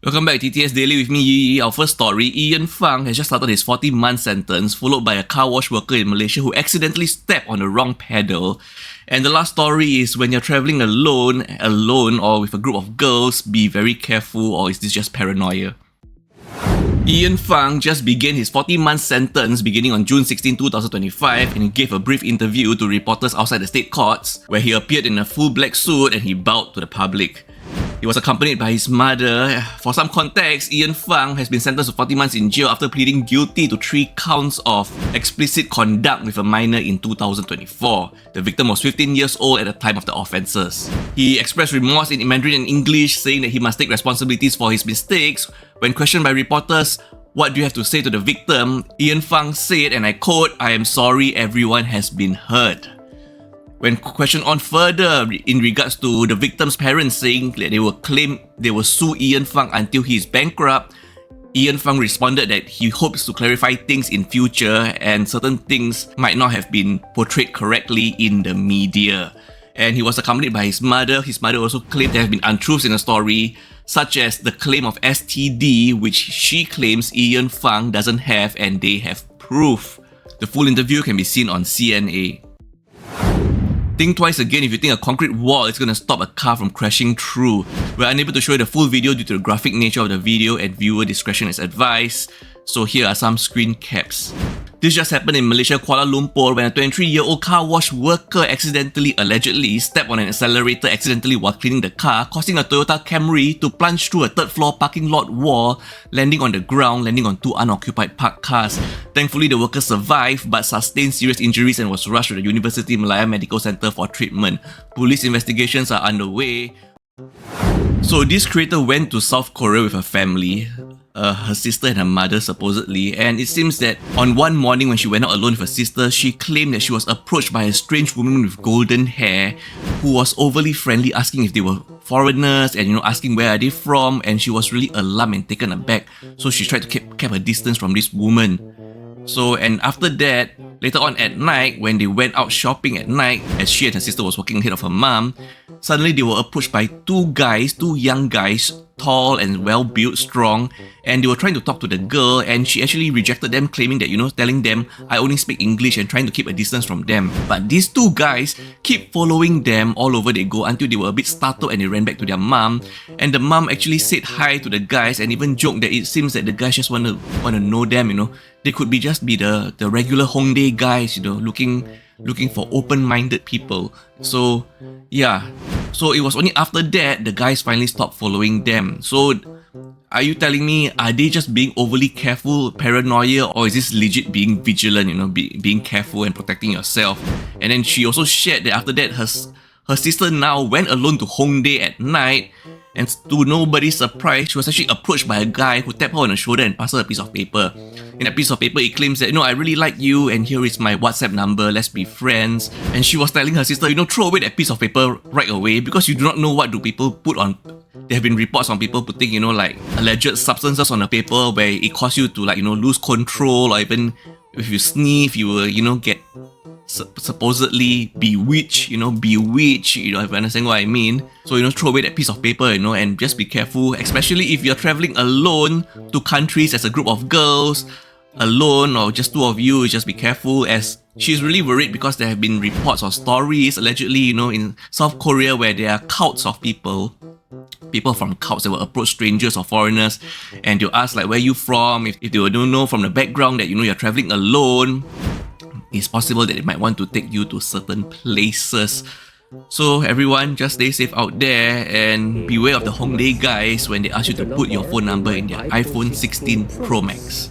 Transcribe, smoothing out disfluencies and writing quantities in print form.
Welcome back to TTS Daily with me, Yi. Our first story, Fang has just started his 40-month sentence, followed by a car wash worker in Malaysia who accidentally stepped on the wrong pedal. And the last story is when you're travelling alone or with a group of girls, be very careful, or is this just paranoia? Fang just began his 40-month sentence beginning on June 16, 2025, and he gave a brief interview to reporters outside the state courts, where he appeared in a full black suit and he bowed to the public. He was accompanied by his mother. For some context, Fang has been sentenced to 40 months in jail after pleading guilty to 3 counts of explicit conduct with a minor in 2024. The victim was 15 years old at the time of the offences. He expressed remorse in Mandarin and English, saying that he must take responsibilities for his mistakes. When questioned by reporters, "What do you have to say to the victim?" Fang said, and I quote, "I am sorry everyone has been hurt." When questioned on further in regards to the victim's parents saying that they will sue Fang until he is bankrupt, Fang responded that he hopes to clarify things in future and certain things might not have been portrayed correctly in the media. And he was accompanied by his mother. His mother also claimed there have been untruths in the story, such as the claim of STD, which she claims Fang doesn't have, and they have proof. The full interview can be seen on CNA. Think twice again if you think a concrete wall is going to stop a car from crashing through. We're unable to show you the full video due to the graphic nature of the video, and viewer discretion is advised. So here are some screen caps. This just happened in Malaysia, Kuala Lumpur, when a 23-year-old car wash worker allegedly stepped on an accelerator accidentally while cleaning the car, causing a Toyota Camry to plunge through a third-floor parking lot wall, landing on the ground, landing on 2 unoccupied parked cars. Thankfully, the worker survived but sustained serious injuries and was rushed to the University Malaya Medical Center for treatment. Police investigations are underway. So this creator went to South Korea with her family, her sister and her mother supposedly, and it seems that on one morning when she went out alone with her sister, she claimed that she was approached by a strange woman with golden hair who was overly friendly, asking if they were foreigners and asking where are they from, and she was really alarmed and taken aback, so she tried to keep her distance from this woman. So, and after that, later on at night, when they went out shopping at night, as she and her sister was walking ahead of her mom, suddenly they were approached by 2 young guys, tall and well-built, strong, and they were trying to talk to the girl, and she actually rejected them, claiming that, telling them, "I only speak English," and trying to keep a distance from them. But these 2 guys keep following them all over they go until they were a bit startled and they ran back to their mom, and the mom actually said hi to the guys and even joked that it seems that the guys just want to know them, They could just be the regular Hongdae guys, looking for open-minded people. So, yeah. So it was only after that the guys finally stopped following them. So, are you telling me, are they just being overly careful, paranoia, or is this legit being vigilant, being careful and protecting yourself? And then she also shared that after that, her sister now went alone to Hongdae at night, and to nobody's surprise, she was actually approached by a guy who tapped her on the shoulder and passed her a piece of paper. In that piece of paper, it claims that, "I really like you, and here is my WhatsApp number, let's be friends." And she was telling her sister, throw away that piece of paper right away, because you do not know what do people put on. There have been reports on people putting, like alleged substances on a paper where it causes you to lose control, or even if you sniff, you will, get supposedly bewitched, if you understand what I mean. So, throw away that piece of paper, and just be careful, especially if you're traveling alone to countries as a group of girls, alone or just 2 of you, just be careful, as she's really worried because there have been reports or stories, allegedly, in South Korea where there are cults of people from cults that will approach strangers or foreigners, and they'll ask where you from. If they don't know from the background that you're traveling alone, it's possible that they might want to take you to certain places. So everyone, just stay safe out there and beware of the Hongdae guys when they ask you to put your phone number in their iPhone 16 Pro Max.